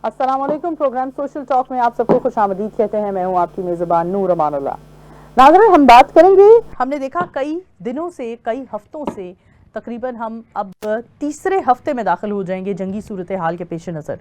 अस्सलाम वालेकुम। Programme social talk में आप सबको खुशामदीद कहते हैं। मैं हूं आपकी मेज़बान नूर अमानुल्लाह। नाज़रीन, हम बात करेंगे, हमने देखा कई दिनों से, कई हफ्तों से, तकरीबन हम अब तीसरे हफ्ते में दाखिल हो जाएंगे जंगी सूरत हाल के पेश नज़र।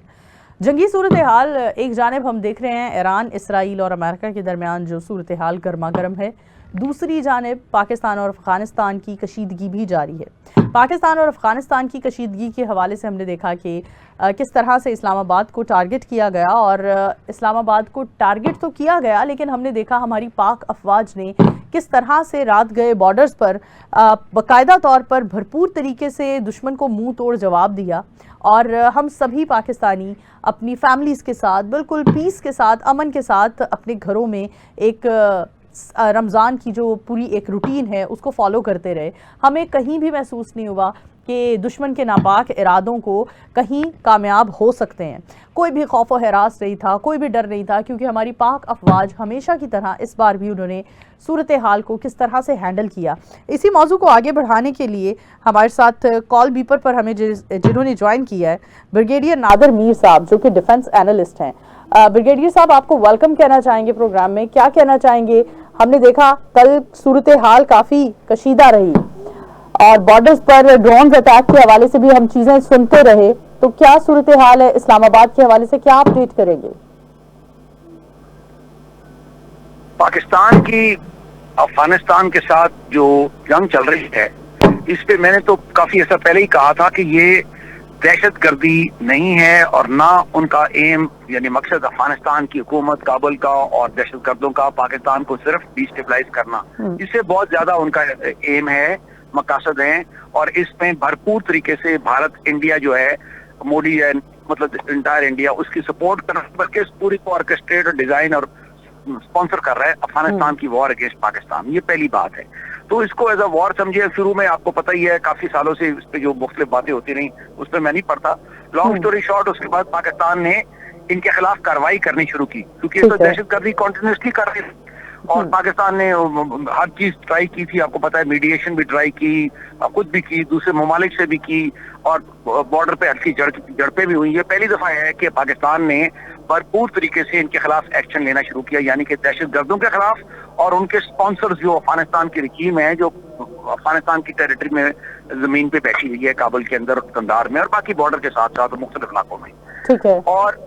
जंगी सूरत हाल, एक जानिब हम देख रहे हैं ईरान, इसराइल और अमेरिका के दरमियान जो सूरत हाल गर्मा गर्म है, दूसरी जानिब पाकिस्तान और अफ़गानिस्तान की कशीदगी भी जारी है। पाकिस्तान और अफ़गानिस्तान की कशीदगी के हवाले से हमने देखा कि किस तरह से इस्लामाबाद को टारगेट किया गया, और इस्लामाबाद को टारगेट तो किया गया, लेकिन हमने देखा हमारी पाक अफवाज ने किस तरह से रात गए बॉर्डर्स पर बाकायदा तौर पर भरपूर तरीके से दुश्मन को मुंह तोड़ जवाब दिया। और हम सभी पाकिस्तानी अपनी फैमिलीज़ के साथ, बिल्कुल पीस के साथ, अमन के साथ अपने घरों में एक रमज़ान की जो पूरी एक रूटीन है उसको फॉलो करते रहे। हमें कहीं भी महसूस नहीं हुआ कि दुश्मन के नापाक इरादों को कहीं कामयाब हो सकते हैं। कोई भी खौफ व हरास नहीं था, कोई भी डर नहीं था, क्योंकि हमारी पाक अफवाज हमेशा की तरह इस बार भी उन्होंने सूरत हाल को किस तरह से हैंडल किया। इसी मौजू को आगे बढ़ाने के लिए हमारे साथ कॉल बीपर पर हमें जिन्होंने ज्वाइन किया है ब्रिगेडियर नादर मीर साहब, जो कि डिफेंस एनालिस्ट हैं। ब्रिगेडियर साहब, आपको वेलकम कहना चाहेंगे प्रोग्राम में। क्या कहना चाहेंगे? हमने देखा कल सूरत हाल काफ़ी कशीदा रही और बॉर्डर्स पर ड्रोन अटैक के हवाले से भी हम चीज़ें सुनते रहे। तो क्या सूरत हाल है इस्लामाबाद के हवाले से, क्या अपडेट करेंगे? पाकिस्तान की अफगानिस्तान के साथ जो जंग चल रही है, इस पे मैंने तो काफी ऐसा पहले ही कहा था कि ये दहशतगर्दी नहीं है और ना उनका एम यानी मकसद अफगानिस्तान की हुकूमत, काबुल का और दहशतगर्दों का पाकिस्तान को सिर्फ डिस्टेबलाइज करना। इससे बहुत ज्यादा उनका एम है, मकसद है। और इसमें भरपूर तरीके से भारत, इंडिया जो है, मोदी है, मतलब इंटायर इंडिया उसकी सपोर्ट कर, बल्कि इस पूरी को ऑर्केस्ट्रेट और डिजाइन और स्पॉन्सर कर रहा है अफगानिस्तान की वॉर अगेंस्ट पाकिस्तान। ये पहली बात है। तो इसको एज अ वॉर समझिए। शुरू में आपको पता ही है, काफी सालों से इस पे जो मुख्तलिफ बातें होती रही, उसमें मैं नहीं पढ़ता। लॉन्ग स्टोरी शॉर्ट, उसके बाद पाकिस्तान ने इनके खिलाफ कार्रवाई करनी शुरू की, क्योंकि ये तो दहशतगर्दी कॉन्टिन्यूसली कर रही थी। और पाकिस्तान ने हर चीज ट्राई की थी, आपको पता है, मीडिएशन भी ट्राई की, खुद भी की, दूसरे ममालिक से भी की, और बॉर्डर पे हल्की झड़पें भी हुई। ये पहली दफा है कि पाकिस्तान ने भरपूर तरीके से इनके खिलाफ एक्शन लेना शुरू किया, यानी कि दहशतगर्दों के खिलाफ और उनके स्पॉन्सर्स जो अफगानिस्तान की रकीम है, जो अफगानिस्तान की टेरिटरी में जमीन पे बैठी हुई है, काबुल के अंदर, कंधार में और बाकी बॉर्डर के साथ साथ मुख्तलिफ इलाकों में। ठीक है। और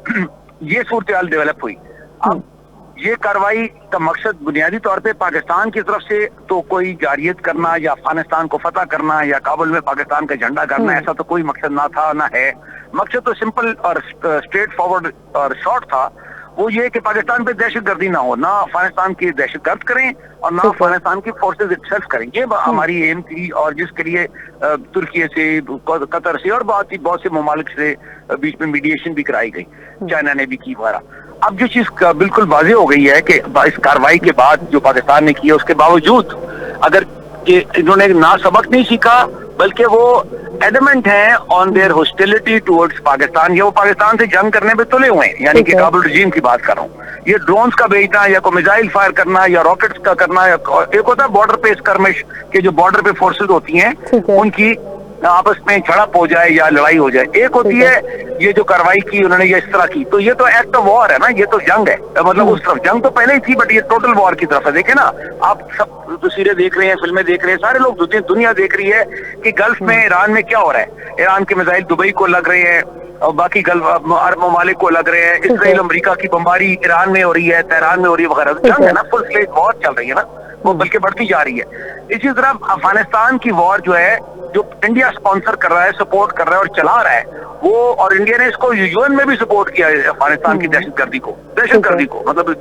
ये सूरत हाल डेवलप हुई। अब ये कार्रवाई का मकसद बुनियादी तौर पे पाकिस्तान की तरफ से तो कोई जारियत करना या अफगानिस्तान को फतह करना या काबुल में पाकिस्तान का झंडा करना, ऐसा तो कोई मकसद ना था, ना है। मकसद तो सिंपल और स्ट्रेट फॉरवर्ड और शॉर्ट था। वो ये कि पाकिस्तान पे दहशतगर्दी ना हो, ना अफगानिस्तान की दहशतगर्द करें और ना अफगानिस्तान की फोर्सेज इटसेल्फ करें। ये हमारी एम थी, और जिसके लिए तुर्की से, कतर से और बहुत से ममालिक से बीच में मीडिएशन भी कराई गई, चाइना ने भी की वगैरह। अब जो चीज बिल्कुल वाज़ेह हो गई है कि इस कार्रवाई के बाद जो पाकिस्तान ने किया, उसके बावजूद अगर इन्होंने ना सबक नहीं सीखा, बल्कि वो एडमेंट हैं on their hostility towards Pakistan, या वो पाकिस्तान से जंग करने पे तुले हुए हैं, यानी कि काबुल रजीम की बात कर रहा हूँ। ये ड्रोन्स का भेजना या कोई मिसाइल फायर करना या रॉकेट्स का करना, या एक होता है बॉर्डर पे स्कर्मिश के जो बॉर्डर पे फोर्सेज होती हैं, उनकी आपस में झड़प हो जाए या लड़ाई हो जाए। एक होती है ये जो कार्रवाई की उन्होंने, ये इस तरह की, तो ये तो एक्ट ऑफ वॉर है ना, ये तो जंग है। मतलब उस तरफ जंग तो पहले ही थी, बट ये टोटल वॉर की तरफ है। देखे ना आप, सब तस्वीरें देख रहे हैं, फिल्में देख रहे हैं, सारे लोग, दुनिया देख रही है कि गल्फ में ईरान में क्या हो रहा है। ईरान के मिसाइल दुबई को लग रहे हैं और बाकी गल्फ अरब ममालिक को लग रहे हैं। इसराइल अमेरिका की बमबारी ईरान में हो रही है, तेहरान में हो रही है वगैरह। जंग है ना, फुल फ्लेज वॉर चल रही है ना, वो बल्कि बढ़ती जा रही है। इसी तरह अफगानिस्तान की वॉर जो है, जो इंडिया स्पॉन्सर कर रहा है, सपोर्ट कर रहा है और चला रहा है वो, और इंडिया ने इसको यूएन में भी सपोर्ट किया है अफगानिस्तान की दहशतगर्दी को मतलब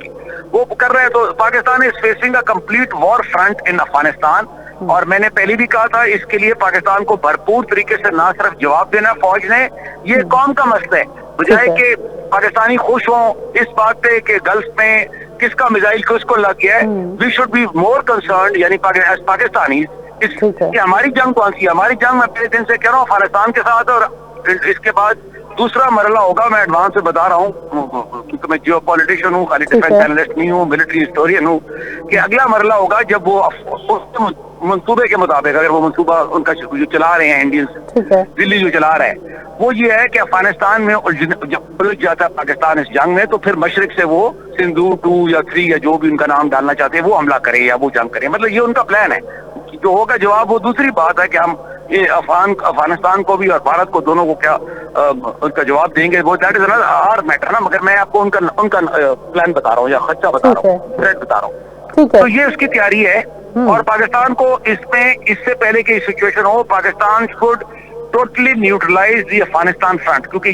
वो कर रहे हैं। तो Pakistan is facing a complete war front in Afghanistan. और मैंने पहले भी कहा था, इसके लिए पाकिस्तान को भरपूर तरीके से ना सिर्फ जवाब देना फौज ने, ये कौम का मसला है। बजाय कि पाकिस्तानी खुश हों इस बात पे कि गल्फ में किसका मिसाइल किसको लग गया है, we should be more concerned, यानी पाकिस्तानी, हमारी जंग कौन सी है? हमारी जंग मैं पहले दिन से कह रहा हूँ अफगानिस्तान के साथ, और इसके बाद दूसरा मरला होगा, मैं एडवांस से बता रहा हूँ क्योंकि मैं जियो पॉलिटिशियन हूँ, खाली डिफेंस एनालिस्ट नहीं हूँ, मिलिट्री हिस्टोरियन हूँ, कि अगला मरला होगा जब वो मंसूबे के मुताबिक, अगर वो मंसूबा उनका जो चला रहे हैं इंडियंस, दिल्ली जो चला रहा है वो ये है कि अफगानिस्तान में जब उलझ जाता है पाकिस्तान इस जंग में, तो फिर मशरिक से वो सिंधु 2 या 3 या जो भी उनका नाम डालना चाहते हैं वो हमला करे या वो जंग करे, मतलब ये उनका प्लान है। जो होगा जवाब वो दूसरी बात है कि हम ये अफगानिस्तान को भी और भारत को दोनों को क्या उनका जवाब देंगे, वो दैट इज आर मैटर ना, मगर मैं आपको उनका प्लान बता रहा हूँ या खर्चा बता रहा हूँ, थ्रेट बता रहा हूँ। तो ये उसकी तैयारी है और पाकिस्तान को इसमें, इससे पहले की सिचुएशन हो, Pakistan should totally neutralise the Afghanistan front, क्योंकि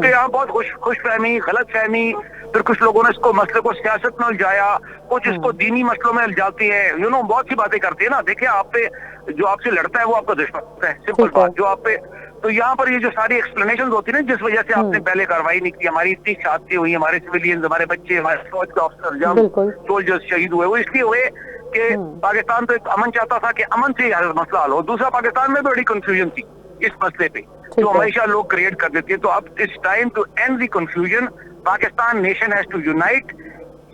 यहाँ बहुत खुशफहमी, गलतफहमी, फिर कुछ लोगों ने इसको मसले को सियासत में उलझाया, कुछ इसको दीनी मसलों में उलझाती है, बहुत सी बातें करती है ना। देखिए, आप पे जो आपसे लड़ता है वो आपका दुश्मन है, सिंपल बात। जो आप पे, तो यहाँ पर ये जो सारी एक्सप्लेनेशन होती है ना, जिस वजह से आपने पहले कार्रवाई नहीं की, हमारी इतनी शादी हुई, हमारे सिविलियंस, हमारे बच्चे, हमारे फौज के ऑफिसर, जब सोल्जर्स शहीद हुए, वो इसलिए हुए कि पाकिस्तान तो एक अमन चाहता था कि अमन से ही मसला हल हो। दूसरा, पाकिस्तान में बड़ी कंफ्यूजन थी इस मसले पे, जो हमेशा लोग क्रिएट कर देते हैं। तो अब it's time to end the confusion. Pakistan nation has to unite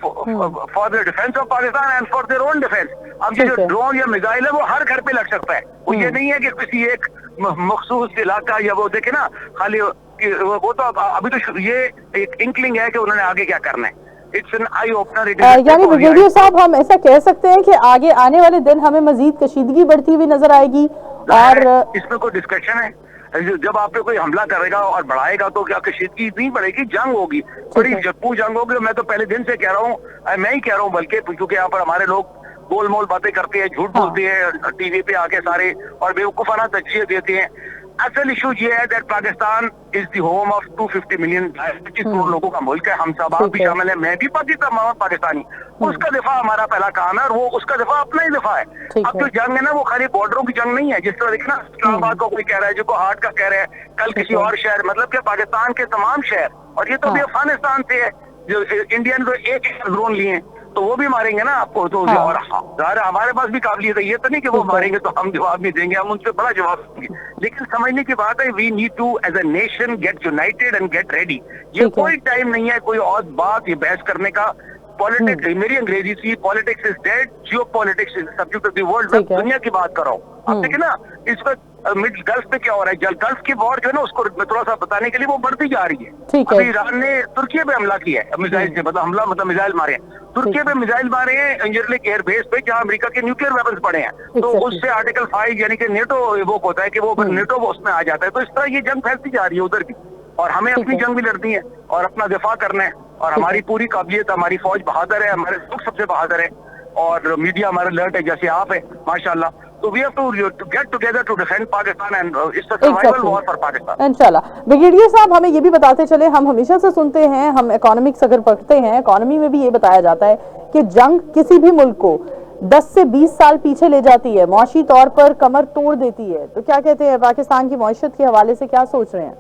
for the defence of Pakistan and for their own defence. अब ये जो ड्रोन या मिसाइल है वो हर घर पे लग सकता है, वो ये नहीं है कि किसी एक मखसूस इलाका, या वो देखे ना खाली वो तो अभी तो ये एक इंकलिंग है कि उन्होंने आगे क्या करना है। It's an eye opener. यानी ब्रिगेडियर साहब, हम ऐसा कह सकते हैं कि आगे आने वाले दिन हमें मजीद कशीदगी बढ़ती हुई नजर आएगी, और इसमें कोई डिस्कशन है? जब आप पे कोई हमला करेगा और बढ़ाएगा तो क्या कशीदगी नहीं बढ़ेगी? जंग होगी, बड़ी जप्पू जंग होगी। मैं तो पहले दिन से कह रहा हूँ, मैं ही कह रहा हूँ बल्कि, क्योंकि यहाँ पर हमारे लोग गोल मोल बातें करते हैं, झूठ बोलते हैं टीवी पे आके सारे, और बेवकूफाना तजज़िये देते हैं। असल इशू ये है that Pakistan is the home of 250 million 25 crore लोगों का मुल्क है। हम सब, आप भी शामिल है, मैं भी पाकिस्तानी। उसका दिफा हमारा पहला काम है, और वो उसका दिफा अपना ही दिफा है। अब जो जंग है ना, वो खाली बॉर्डरों की जंग नहीं है, जिस तरह देखना इस्लामाबाद को कोई कह रहा है, जो हार्ट का कह रहा है, कल किसी और शहर, मतलब कि पाकिस्तान के तमाम शहर, और ये तो भी अफगानिस्तान से है, जो इंडिया ने तो एक ड्रोन लिए, तो वो भी मारेंगे ना आपको। तो और हमारे पास भी काबिलियत है, ये तो नहीं कि वो मारेंगे तो हम जवाब नहीं देंगे, हम उनसे बड़ा जवाब देंगे। लेकिन समझने की बात है, we need to as a nation get united and get ready. ये कोई टाइम नहीं है कोई और बात, ये बहस करने का। पॉलिटिक्स, मेरी अंग्रेजी थी, politics is dead, Jio politics is subject of the world. मैं दुनिया की बात कर रहा हूँ। अब देखिए ना, इस वक्त मिड गल्फ पे क्या हो रहा है, गल्फ की वॉर जो है ना, उसको थोड़ा सा बताने के लिए वो बढ़ती जा रही है। अभी ईरान ने तुर्की पे हमला किया है मिसाइल से, मतलब हमला मतलब मिसाइल मारे हैं, तुर्की पे मिसाइल मारे हैं इंजरलिक एयरबेस पे, जहां अमेरिका के न्यूक्लियर वेपन्स पड़े हैं। तो उससे आर्टिकल 5 यानी कि नेटो वो होता है कि वो नेटो उसमें आ जाता है। तो इस तरह ये जंग फैलती जा रही है उधर भी, और हमें अपनी जंग भी लड़नी है और अपना दिफा करना है, और हमारी पूरी काबिलियत, हमारी फौज बहादुर है, हमारे लोग सबसे बहादुर है, और मीडिया हमारे अलर्ट है, जैसे आप है माशाल्लाह। तो we have to get together to defend Pakistan and it's a survival war for Pakistan इंशाल्लाह। ब्रिगेडियर साहब, हमें ये भी बताते चले, हम हमेशा से सुनते हैं, हम इकोनॉमिक्स अगर पढ़ते हैं, इकोनॉमी में भी ये बताया जाता है कि जंग किसी भी मुल्क को 10 से 20 साल पीछे ले जाती है, मुआशी तौर पर कमर तोड़ देती है। तो क्या कहते हैं, पाकिस्तान की मईशत के हवाले से क्या सोच रहे हैं?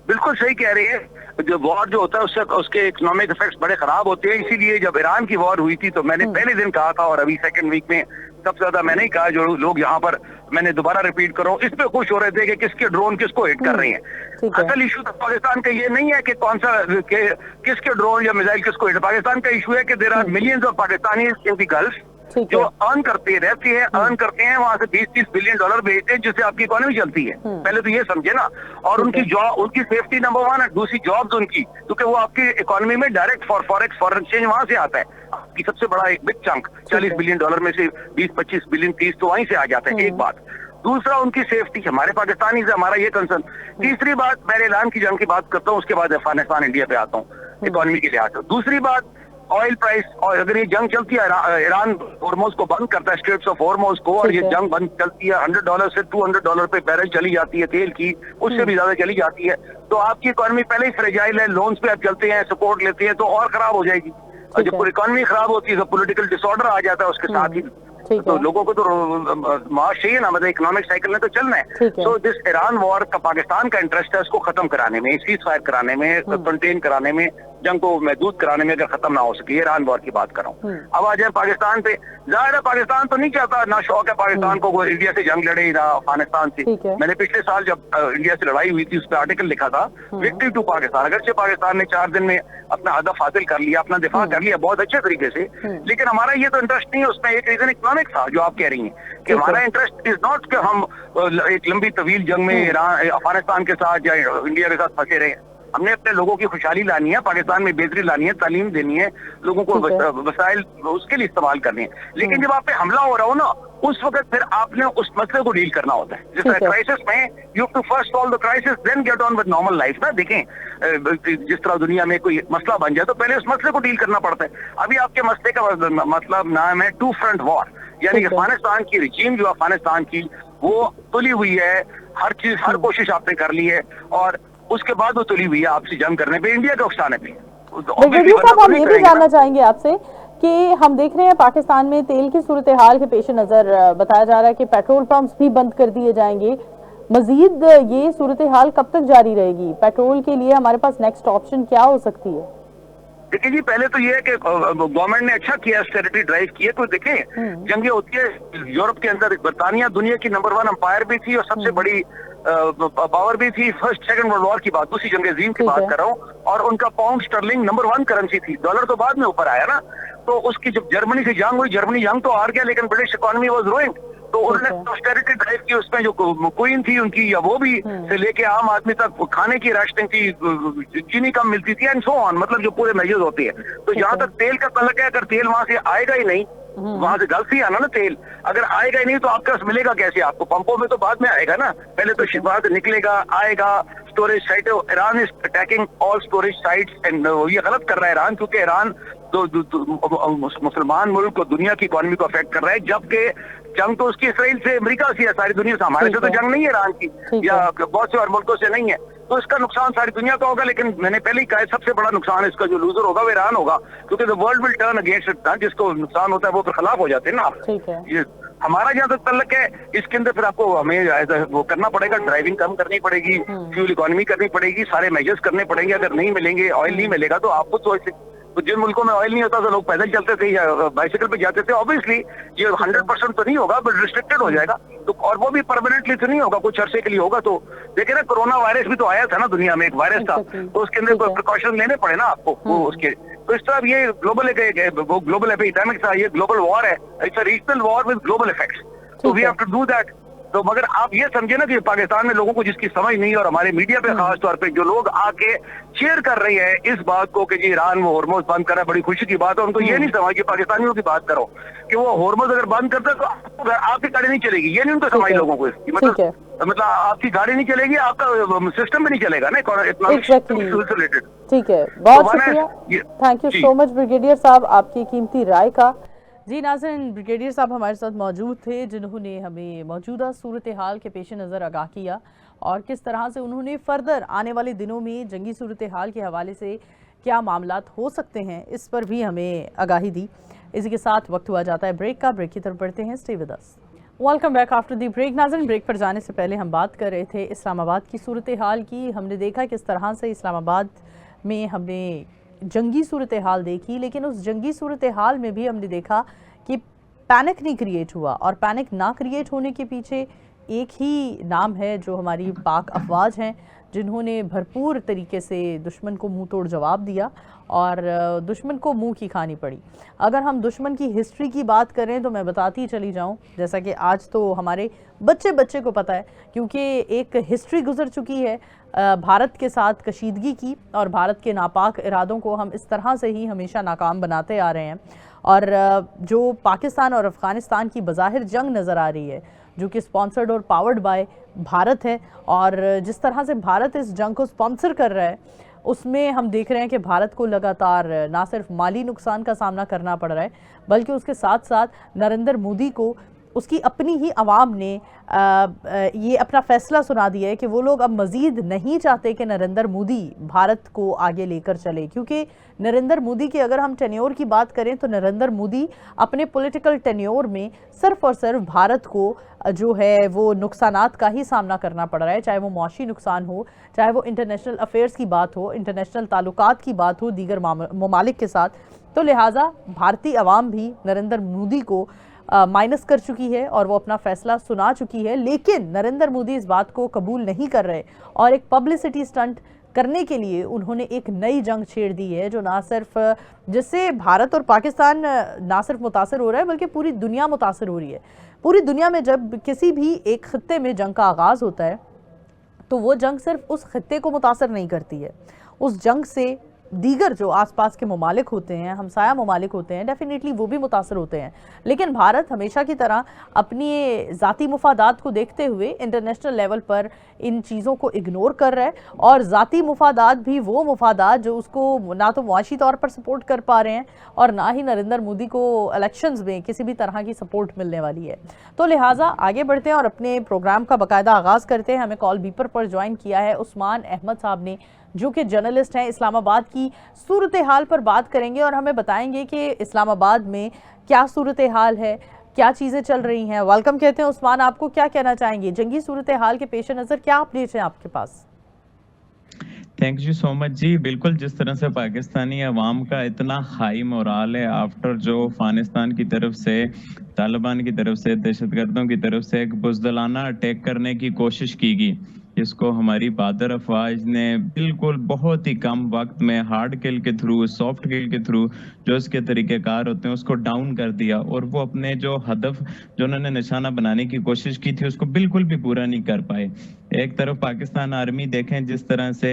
बिल्कुल सही कह रही है। जो वॉर जो होता है उससे उसके इकोनॉमिक इफेक्ट्स बड़े खराब होते हैं। इसीलिए जब ईरान की वॉर हुई थी तो मैंने पहले दिन कहा था, और अभी सेकंड वीक में सबसे ज्यादा मैंने ही कहा, जो लोग यहाँ पर, मैंने दोबारा रिपीट कर रहा हूँ, इस पे खुश हो रहे थे कि किसके ड्रोन किसको हिट कर रहे हैं। असल इशू तो पाकिस्तान का ये नहीं है कि कौन सा किसके ड्रोन या मिसाइल किसको हिट। पाकिस्तान का इशू है कि there are millions of Pakistani in the Gulf जो अर्न करते रहते हैं, अर्न करते हैं, वहां से 20-30 बिलियन डॉलर भेजते हैं, जिससे आपकी इकोनॉमी चलती है। पहले तो ये समझे ना। और उनकी जॉब, उनकी सेफ्टी नंबर 1 है, दूसरी जॉब्स उनकी, क्योंकि वो आपकी इकोनॉमी में डायरेक्ट फॉरेक्स फॉरेन एक्सचेंज वहां से आता है। आपकी सबसे बड़ा एक बिग चंक 40 बिलियन डॉलर में से 20-25 बिलियन 30 तो वहीं से आ जाता है। एक बात। दूसरा, उनकी सेफ्टी, हमारे पाकिस्तानी से हमारा ये कंसर्न। तीसरी बात, पहले ऐलान की जंग की बात करता हूँ, उसके बाद अफगानिस्तान इंडिया पे आता हूँ इकोनॉमी के लिहाज से। दूसरी बात, ऑयल प्राइस, और अगर ये जंग चलती है, ईरान हॉर्मोज को बंद करता है, स्ट्रेट्स ऑफ हॉर्मोज को, और ये जंग बंद चलती है, $100 से $200 पे बैरल चली जाती है तेल की, उससे भी ज्यादा चली जाती है, तो आपकी इकोनॉमी पहले ही फ्रेजाइल है, लोन्स पे आप चलते हैं, सपोर्ट लेते हैं, तो और खराब हो जाएगी। और जब पूरी इकोनॉमी खराब होती है तो पॉलिटिकल डिसऑर्डर आ जाता है उसके साथ ही। तो लोगों को तो मार्च चाहिए ना, मतलब इकोनॉमिक साइकिल में तो चलना है। सो दिस ईरान वॉर का पाकिस्तान का इंटरेस्ट है उसको खत्म कराने में, सीज फायर कराने में, कंटेन कराने में, जंग को महदूद कराने में अगर खत्म ना हो सके, ईरान वॉर की बात कर रहा हूँ। अब आ जाए पाकिस्तान पे, जाहिर है पाकिस्तान तो नहीं चाहता, ना शौक है पाकिस्तान को इंडिया से जंग लड़े ना अफगानिस्तान से। मैंने पिछले साल जब इंडिया से लड़ाई हुई थी उस पर आर्टिकल लिखा था, विक्ट्री टू पाकिस्तान। अगरचे पाकिस्तान ने 4 दिन में अपना हदफ हासिल कर लिया, अपना दिफा कर लिया बहुत अच्छे तरीके से, लेकिन हमारा ये तो इंटरेस्ट नहीं है उसमें। एक रीजन इकोनॉमिक था जो आप कह रही हैं कि हमारा इंटरेस्ट इज नॉट कि हम एक लंबी तवील जंग में ईरान अफगानिस्तान के साथ या इंडिया के साथ फंसे रहे। हमने अपने लोगों की खुशहाली लानी है, पाकिस्तान में बेहतरी लानी है, तालीम देनी है, लोगों को वसाइल उसके लिए इस्तेमाल करने हैं। लेकिन जब आप पे हमला हो रहा हो ना, उस वक्त फिर आपने उस मसले को डील करना होता है। जिस तरह क्राइसिस में you have to first solve the crisis then get on with normal life ना। देखें जिस तरह दुनिया में कोई मसला बन जाए तो पहले उस मसले को डील करना पड़ता है। अभी आपके मसले का मतलब नाम है 2 फ्रंट वॉर, यानी कि अफगानिस्तान की रिजीम जो अफगानिस्तान की वो तुली हुई है, हर चीज हर कोशिश आपने कर ली है और उसके बाद वो तुली हुई है आपसे जंग करने पे, इंडिया के उकसाने पे। ब्रिगेडियर साहब हम ये भी जानना चाहेंगे आपसे कि हम देख रहे हैं पाकिस्तान में तेल की सूरत हाल के पेश नजर बताया जा रहा है कि पेट्रोल पंप्स भी बंद कर दिए जाएंगे। मजीद ये सूरत हाल कब तक जारी रहेगी? पेट्रोल के लिए हमारे पास नेक्स्ट ऑप्शन क्या हो सकती है? देखिए जी, पहले तो ये है कि गवर्नमेंट ने अच्छा किया, ऑस्टेरिटी ड्राइव किया। तो देखें जंगे होती है यूरोप के अंदर, बरतानिया दुनिया की नंबर 1 अंपायर भी थी और सबसे बड़ी पावर भी थी। फर्स्ट सेकंड वर्ल्ड वॉर की बात, दूसरी जंग अजीम की बात कर रहा हूँ, और उनका पाउंड स्टर्लिंग नंबर 1 करेंसी थी। डॉलर तो बाद में ऊपर आया ना। तो उसकी जब जर्मनी से जंग हुई, जर्मनी जंग तो हार गया लेकिन ब्रिटिश इकोनॉमी वाज रूइंग। तो उन्होंने ऑस्टेरिटी ड्राइव की, उसमें जो क्वीन थी उनकी या वो भी से लेके आम आदमी तक खाने की राशनिंग थी, चीनी कम मिलती थी एंड सो ऑन, मतलब जो पूरे मेजर्स होते हैं। तो जहां तक तेल का तल्लक है, अगर तेल वहां से आएगा ही नहीं, वहां से गलत ही आना ना तेल, अगर आएगा ही नहीं तो आपके पास मिलेगा कैसे? आपको पंपों में तो बाद में आएगा ना, पहले तो शिफात निकलेगा, आएगा storage site. Iran is attacking all storage sites and ये गलत कर रहा है ईरान, क्योंकि ईरान मुसलमान मुल्क को, दुनिया की इकोनॉमी को अफेक्ट कर रहा है, जबकि जंग तो उसकी इसराइल से, अमेरिका से है, सारी दुनिया से। हमारे से तो जंग नहीं है ईरान की या बहुत से और मुल्कों से नहीं है। तो इसका नुकसान सारी दुनिया का होगा, लेकिन मैंने पहले ही कहा सबसे बड़ा नुकसान इसका जो लूजर होगा वो ईरान होगा, क्योंकि the world will turn against it. जिसको नुकसान होता है वो फिर खिलाफ हो जाते हैं ना। ये हमारा जहाँ तक तल्लक है, इसके अंदर फिर आपको हमें वो करना पड़ेगा, ड्राइविंग कम करनी पड़ेगी, फ्यूल इकोनॉमी करनी पड़ेगी, सारे मेजर्स करने पड़ेंगे। अगर नहीं मिलेंगे, ऑयल नहीं मिलेगा तो आपको तो जिन मुल्कों में ऑयल नहीं होता तो लोग पैदल चलते थे या बाइसिकल पे जाते थे। ऑब्वियसली ये 100% तो नहीं होगा, बट रिस्ट्रिक्टेड हो जाएगा। तो और वो भी परमानेंटली तो नहीं होगा, कुछ अरसे के लिए होगा। तो देखिए ना, कोरोना वायरस भी तो आया था ना, दुनिया में एक वायरस था, तो उसके अंदर कोई प्रिकॉशन लेने पड़े ना आपको वो उसके। तो इस तरह ये ग्लोबल एपिडेमिक था, ये ग्लोबल वॉर है, it's a regional war with global effects. तो we have to do that. तो मगर आप ये समझे ना कि पाकिस्तान में लोगों को जिसकी समझ नहीं है, और हमारे मीडिया पे खास तौर पे जो लोग आके शेयर कर रहे हैं इस बात को कि जी ईरान वो हॉर्मोज बंद कर रहा है, बड़ी खुशी की बात है, उनको ये नहीं समझ कि पाकिस्तानियों की बात करो कि वो हॉर्मोज अगर बंद करता है तो आपकी गाड़ी नहीं चलेगी। ये नहीं उनको समझ लोगों को इसकी, मतलब आपकी गाड़ी नहीं चलेगी, आपका सिस्टम भी नहीं चलेगा ना इकोनॉमिक रिलेटेड। ठीक है, बहुत शुक्रिया, thank you so much brigadier साहब आपकी कीमती राय का। जी नाज़रीन, ब्रिगेडियर साहब हमारे साथ मौजूद थे, जिन्होंने हमें मौजूदा सूरत हाल के पेश नज़र आगाह किया और किस तरह से उन्होंने फर्दर आने वाले दिनों में जंगी सूरत हाल के हवाले से क्या मामलात हो सकते हैं, इस पर भी हमें आगाही दी। इसी के साथ वक्त हुआ जाता है ब्रेक का, ब्रेक की तरफ बढ़ते हैं। Stay with us. Welcome back after the break. नाज़रीन, ब्रेक पर जाने से पहले हम बात कर रहे थे इस्लामाबाद की सूरत हाल की। हमने देखा किस तरह से इस्लामाबाद में हमने जंगी सूरत हाल देखी, लेकिन उस जंगी सूरत हाल में भी हमने देखा कि पैनिक नहीं क्रिएट हुआ, और पैनिक ना क्रिएट होने के पीछे एक ही नाम है, जो हमारी पाक अफवाज हैं, जिन्होंने भरपूर तरीके से दुश्मन को मुंह तोड़ जवाब दिया और दुश्मन को मुंह की खानी पड़ी। अगर हम दुश्मन की हिस्ट्री की बात करें तो मैं बताती चली जाऊं, जैसा कि आज तो हमारे बच्चे बच्चे को पता है, क्योंकि एक हिस्ट्री गुजर चुकी है भारत के साथ कशीदगी की, और भारत के नापाक इरादों को हम इस तरह से ही हमेशा नाकाम बनाते आ रहे हैं। और जो पाकिस्तान और अफ़गानिस्तान की बज़ाहिर जंग नज़र आ रही है, जो कि स्पॉन्सर्ड और पावर्ड बाय भारत है, और जिस तरह से भारत इस जंग को स्पॉन्सर कर रहा है, उसमें हम देख रहे हैं कि भारत को लगातार ना सिर्फ माली नुकसान का सामना करना पड़ रहा है, बल्कि उसके साथ साथ नरेंद्र मोदी को उसकी अपनी ही आवाम ने ये अपना फैसला सुना दिया है कि वो लोग अब मज़ीद नहीं चाहते कि नरेंद्र मोदी भारत को आगे लेकर चले। क्योंकि नरेंद्र मोदी की अगर हम टेन्योर की बात करें तो नरेंद्र मोदी अपने पॉलिटिकल टेन्योर में सिर्फ और सिर्फ भारत को जो है वो नुकसानात का ही सामना करना पड़ रहा है, चाहे वो मुआशी नुकसान हो, चाहे वो इंटरनेशनल अफेयर्स की बात हो, इंटरनेशनल ताल्लुकात की बात हो दीगर ममालिक के साथ। तो लिहाजा भारतीय अवाम भी नरेंद्र मोदी को माइनस कर चुकी है और वो अपना फैसला सुना चुकी है। लेकिन नरेंद्र मोदी इस बात को कबूल नहीं कर रहे और एक पब्लिसिटी स्टंट करने के लिए उन्होंने एक नई जंग छेड़ दी है, जो ना सिर्फ जिससे भारत और पाकिस्तान ना सिर्फ मुतासर हो रहा है बल्कि पूरी दुनिया मुतासर हो रही है। पूरी दुनिया में जब किसी भी एक खित्ते में जंग का आगाज़ होता है तो वो जंग सिर्फ उस खित्ते को मुतासर नहीं करती है, उस जंग से दीगर जो आसपास के ममालिक होते हैं, हमसाया ममालिक होते हैं, डेफिनेटली वो भी मुतासर होते हैं। लेकिन भारत हमेशा की तरह अपनी ज़ाती मुफादात को देखते हुए इंटरनेशनल लेवल पर इन चीज़ों को इग्नोर कर रहा है और ज़ाती मुफादात भी वो मुफादात जो उसको ना तो मुआशी तौर पर सपोर्ट कर पा रहे हैं और ना ही नरेंद्र मोदी को इलेक्शंस में किसी भी तरह की सपोर्ट मिलने वाली है। तो लिहाजा आगे बढ़ते हैं और अपने प्रोग्राम का बाकायदा आगाज़ करते हैं। हमें कॉल बीपर पर ज्वाइन किया है उस्मान अहमद साहब ने, जो कि जर्नलिस्ट हैं। इस्लामाबाद की सूरत हाल पर बात करेंगे और हमें बताएंगे कि इस्लामाबाद में क्या सूरत हाल है, क्या चीज़ें चल रही हैं। वेलकम कहते हैं उस्मान, आपको क्या कहना चाहेंगे जंगी सूरत हाल के पेश नज़र, क्या अपडेट्स हैं आपके पास? थैंक यू सो मच जी। बिल्कुल, जिस तरह से पाकिस्तानी अवाम का इतना हाई मोराल है आफ्टर जो अफगानिस्तान की तरफ से, तालिबान की तरफ से, दहशतगर्दों की तरफ से एक बुज़दिलाना अटैक करने की कोशिश की गई, इसको हमारी बहादुर अफवाज ने बिल्कुल बहुत ही कम वक्त में हार्ड किल के थ्रू, सॉफ्ट किल के थ्रू जो इसके तरीक़ेकार होते हैं उसको डाउन कर दिया और वो अपने जो हदफ जो उन्होंने निशाना बनाने की कोशिश की थी उसको बिल्कुल भी पूरा नहीं कर पाए। एक तरफ पाकिस्तान आर्मी देखें जिस तरह से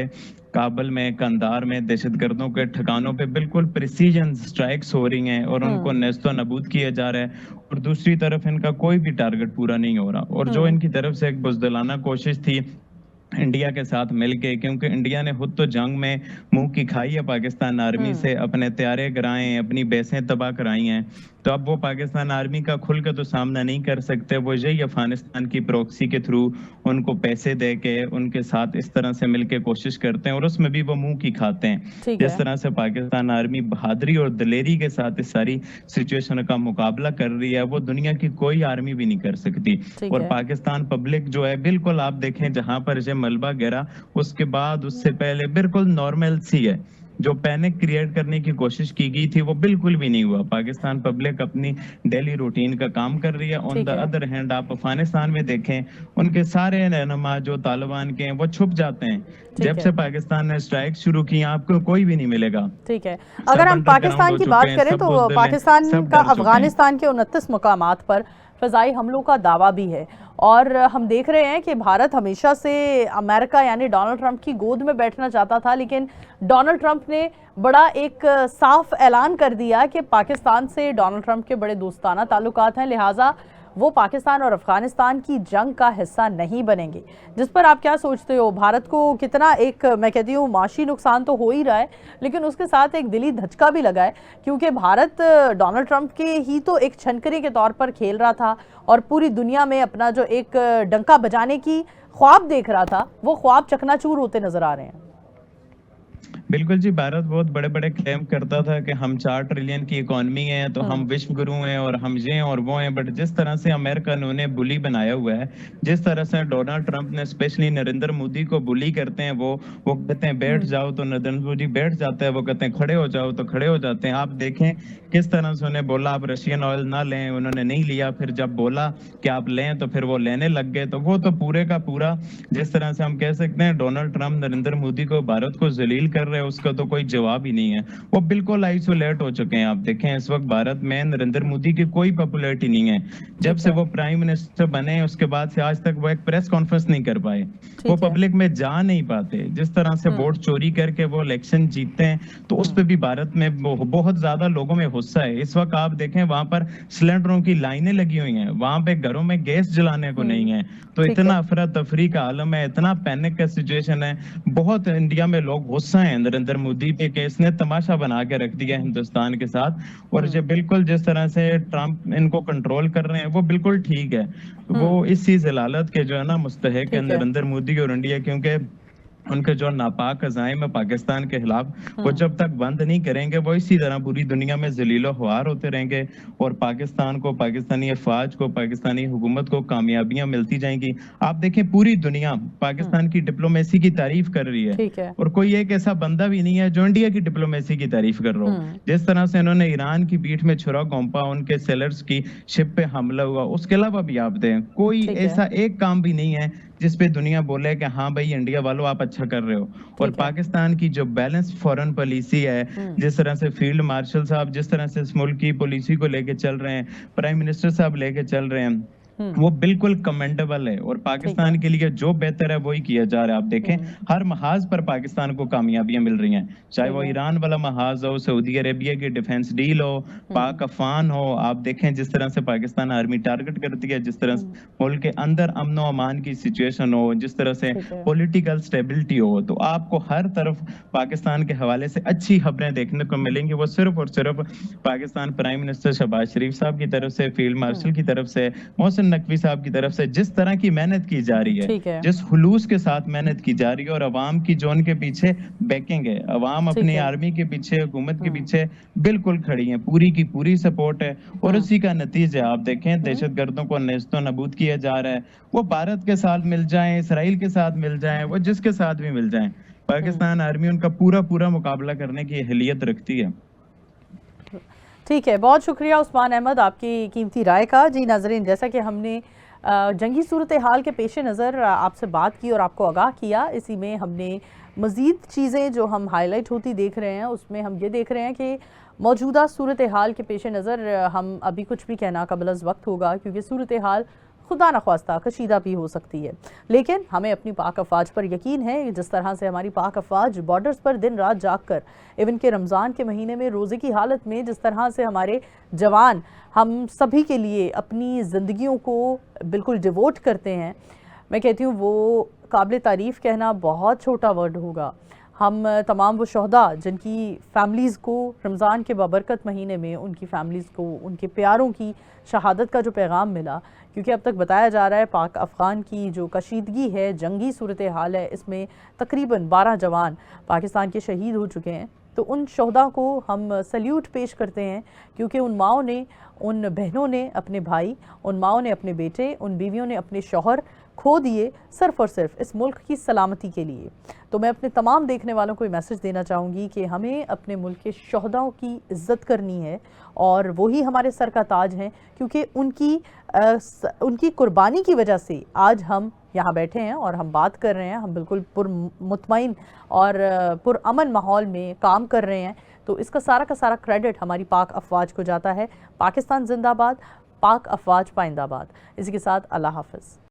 काबुल में, कंधार में दहशतगर्दों के ठिकानों पे बिल्कुल प्रिसीजन स्ट्राइक्स हो रही हैं और उनको नेस्तो नबूद किया जा रहा है, और दूसरी तरफ इनका कोई भी टारगेट पूरा नहीं हो रहा। और जो इनकी तरफ से एक बुज़दिलाना कोशिश थी इंडिया के साथ मिलके, क्योंकि इंडिया ने खुद तो जंग में मुंह की खाई है पाकिस्तान आर्मी से, अपने तैयारे गिराए, अपनी बेसें तबाह कराई हैं, तो अब वो पाकिस्तान आर्मी का खुल के तो सामना नहीं कर सकते। वो यही अफगानिस्तान की प्रॉक्सी के थ्रू उनको पैसे दे के उनके साथ इस तरह से मिलके कोशिश करते हैं और उसमें भी वो मुंह की खाते हैं। जिस तरह से पाकिस्तान आर्मी बहादुरी और दलेरी के साथ इस सारी सिचुएशन का मुकाबला कर रही है, वो दुनिया की कोई आर्मी भी नहीं कर सकती। और पाकिस्तान पब्लिक जो है, बिल्कुल आप देखें जहां पर ये मलबा गिरा उसके बाद उससे पहले बिल्कुल नॉर्मल सी है। जो पैनिक क्रिएट करने की कोशिश की गई थी वो बिल्कुल भी नहीं हुआ। पाकिस्तान पब्लिक अपनी डेली रूटीन का काम कर रही है। ऑन द अदर हैंड आप अफगानिस्तान में देखें, उनके सारे रहनुमा जो तालिबान के हैं वो छुप जाते हैं। जब से पाकिस्तान ने स्ट्राइक शुरू की आपको कोई भी नहीं मिलेगा। ठीक है, अगर हम पाकिस्तान की बात करें तो पाकिस्तान का अफगानिस्तान के 29 मुकामात पर फ़ज़ाई हमलों का दावा भी है और हम देख रहे हैं कि भारत हमेशा से अमेरिका यानी डोनाल्ड ट्रंप की गोद में बैठना चाहता था, लेकिन डोनाल्ड ट्रंप ने बड़ा एक साफ ऐलान कर दिया कि पाकिस्तान से डोनाल्ड ट्रंप के बड़े दोस्ताना ताल्लुकात हैं, लिहाजा वो पाकिस्तान और अफगानिस्तान की जंग का हिस्सा नहीं बनेंगे। जिस पर आप क्या सोचते हो, भारत को कितना एक, मैं कहती हूँ माशी नुकसान तो हो ही रहा है, लेकिन उसके साथ एक दिली धचका भी लगा है, क्योंकि भारत डोनाल्ड ट्रंप के ही तो एक छनकरी के तौर पर खेल रहा था और पूरी दुनिया में अपना जो एक डंका बजाने की ख्वाब देख रहा था, वो ख्वाब चकनाचूर होते नजर आ रहे हैं। बिल्कुल जी, भारत बहुत बड़े बड़े क्लेम करता था कि हम 4 ट्रिलियन की इकोनॉमी है, तो हम विश्व गुरु हैं और हम ये और वो हैं। बट जिस तरह से अमेरिका ने उन्हें बुली बनाया हुआ है, जिस तरह से डोनाल्ड ट्रंप ने स्पेशली नरेंद्र मोदी को बुली करते हैं, वो कहते हैं बैठ जाओ तो नरेंद्र मोदी बैठ जाता है, वो कहते हैं खड़े हो जाओ तो खड़े हो जाते हैं। आप देखें किस तरह से उन्हें बोला आप रशियन ऑयल ना लें, उन्होंने नहीं लिया, फिर जब बोला कि आप लें तो फिर वो लेने लग गए। तो वो तो पूरे का पूरा, जिस तरह से हम कह सकते हैं डोनाल्ड ट्रंप नरेंद्र मोदी को, भारत को जलील कर रहे हैं, उसका तो कोई जवाब ही नहीं है। वो बिल्कुल आइसोलेट हो चुके हैं। आप देखें इस वक्त भारत में नरेंद्र मोदी की कोई पॉपुलैरिटी नहीं है। जब से वो प्राइम मिनिस्टर बने उसके बाद से आज तक वो एक प्रेस कॉन्फ्रेंस नहीं कर पाए, वो पब्लिक में जा नहीं पाते। जिस तरह से वोट चोरी करके वो इलेक्शन जीतते हैं, तो उस पर भी भारत में बहुत ज्यादा लोगों में गुस्सा है। इस वक्त आप देखें वहां पर सिलेंडरों की लाइनें लगी हुई हैं, वहां पे घरों में गैस जलाने को नहीं है। तो इतना अफरा तफरी का आलम है, इतना पैनिक का सिचुएशन है, बहुत इंडिया में लोग गुस्सा है नरेंद्र मोदी पे कि इसने तमाशा बना के रख दिया हिंदुस्तान के साथ। और ये बिल्कुल जिस तरह से ट्रम्प इनको कंट्रोल कर रहे हैं वो बिल्कुल ठीक है। वो इसी जलालत के जो है ना मुस्तहिक है ठीक है। नरेंद्र मोदी और इंडिया, क्योंकि उनके जो नापाक अज़ाइम है पाकिस्तान के खिलाफ वो जब तक बंद नहीं करेंगे वो इसी तरह पूरी दुनिया में जलीलो ख्वार होते रहेंगे और पाकिस्तान को, पाकिस्तानी अफवाज को, पाकिस्तानी हुकूमत को कामयाबियां मिलती जाएंगी। आप देखें पूरी दुनिया पाकिस्तान की डिप्लोमेसी की तारीफ कर रही ठीक है है। और कोई एक ऐसा बंदा भी नहीं है जो इंडिया की डिप्लोमेसी की तारीफ कर रहा हो। जिस तरह से इन्होंने ईरान की पीठ में छुरा घोंपा, उनके सेलर्स की शिप पे हमला हुआ, उसके अलावा भी आप दें कोई ठीक है। ऐसा एक काम भी नहीं है जिस पे दुनिया बोले कि हाँ भाई इंडिया वालों आप अच्छा कर रहे हो। और ठीक है। पाकिस्तान की जो बैलेंस फॉरेन पॉलिसी है, जिस तरह से फील्ड मार्शल साहब जिस तरह से इस मुल्क की पॉलिसी को लेके चल रहे हैं, प्राइम मिनिस्टर साहब लेके चल रहे हैं, वो बिल्कुल कमेंडेबल है। और पाकिस्तान के लिए जो बेहतर है वही किया जा रहा है। आप देखें हर महाज पर पाकिस्तान को कामयाबियां मिल रही हैं, चाहे वो ईरान वाला महाज हो, सऊदी अरेबिया की डिफेंस डील हो, पाक अफान हो। आप देखें जिस तरह से पाकिस्तान आर्मी टारगेट करती है, जिस तरह से मुल्क के अंदर अमन व अमान की सिचुएशन हो, जिस तरह से पॉलिटिकल स्टेबिलिटी हो, तो आपको हर तरफ पाकिस्तान के हवाले से अच्छी खबरें देखने को मिलेंगी। वो सिर्फ और सिर्फ पाकिस्तान प्राइम मिनिस्टर शहबाज शरीफ साहब की तरफ से, फील्ड मार्शल की तरफ से, मोहसिन नकवी साहब की तरफ से जिस तरह की मेहनत की जा रही है, जिस खुलूस के साथ मेहनत की जा रही है, और अवाम की जो उनके पीछे बैकिंग है, अवाम अपनी आर्मी के पीछे, हुकूमत के पीछे बिल्कुल खड़ी है, पूरी की पूरी सपोर्ट है। और उसी का नतीजा आप देखें, दहशतगर्दों को नेस्तो नबूद किया जा रहा है। वो भारत के साथ मिल जाएं, इसराइल के साथ मिल जाएं, वो जिसके साथ भी मिल जाएं, पाकिस्तान आर्मी उनका पूरा पूरा मुकाबला करने की अहलियत रखती है। ठीक है, बहुत शुक्रिया उस्मान अहमद आपकी कीमती राय का। जी नाजरीन, जैसा कि हमने जंगी सूरत हाल के पेश नज़र आपसे बात की और आपको आगाह किया, इसी में हमने मज़ीद चीज़ें जो हम हाईलाइट होती देख रहे हैं उसमें हम ये देख रहे हैं कि मौजूदा सूरत हाल के पेश नज़र हम अभी कुछ भी कहना कबल वक्त होगा, क्योंकि सूरत हाल खुदा न ख्वास्ता कशीदा भी हो सकती है। लेकिन हमें अपनी पाक अफवाज पर यकीन है, जिस तरह से हमारी पाक अफवाज बॉर्डर्स पर दिन रात जाग कर, इवन के रमज़ान के महीने में रोज़े की हालत में जिस तरह से हमारे जवान हम सभी के लिए अपनी ज़िंदगियों को बिल्कुल डिवोट करते हैं, मैं कहती हूँ वो काबिल तारीफ़ कहना बहुत छोटा वर्ड होगा। हम तमाम वो शहदा जिनकी फैमिलीज़ को रमज़ान के बाबरकत महीने में उनकी फैमिलीज़ को उनके प्यारों की शहादत का जो पैगाम मिला, क्योंकि अब तक बताया जा रहा है पाक अफ़गान की जो कशीदगी है, जंगी सूरत हाल है, इसमें तकरीबन 12 जवान पाकिस्तान के शहीद हो चुके हैं। तो उन शहदा को हम सल्यूट पेश करते हैं, क्योंकि उन माओं ने, उन बहनों ने अपने भाई, उन माओं ने अपने बेटे, उन बीवियों ने अपने शौहर खो दिए सिर्फ और सिर्फ इस मुल्क की सलामती के लिए। तो मैं अपने तमाम देखने वालों को ये मैसेज देना चाहूँगी कि हमें अपने मुल्क के शहदाओं की इज़्ज़त करनी है और वही हमारे सर का ताज हैं, क्योंकि उनकी कुर्बानी की वजह से आज हम यहाँ बैठे हैं और हम बात कर रहे हैं, हम बिल्कुल पुरमुतमईन और पुरअमन माहौल में काम कर रहे हैं। तो इसका सारा का सारा क्रेडिट हमारी पाक अफवाज को जाता है। पाकिस्तान जिंदाबाद, पाक अफवाज पाइंदाबाद। इसी के साथ अल्लाह हाफ़िज़।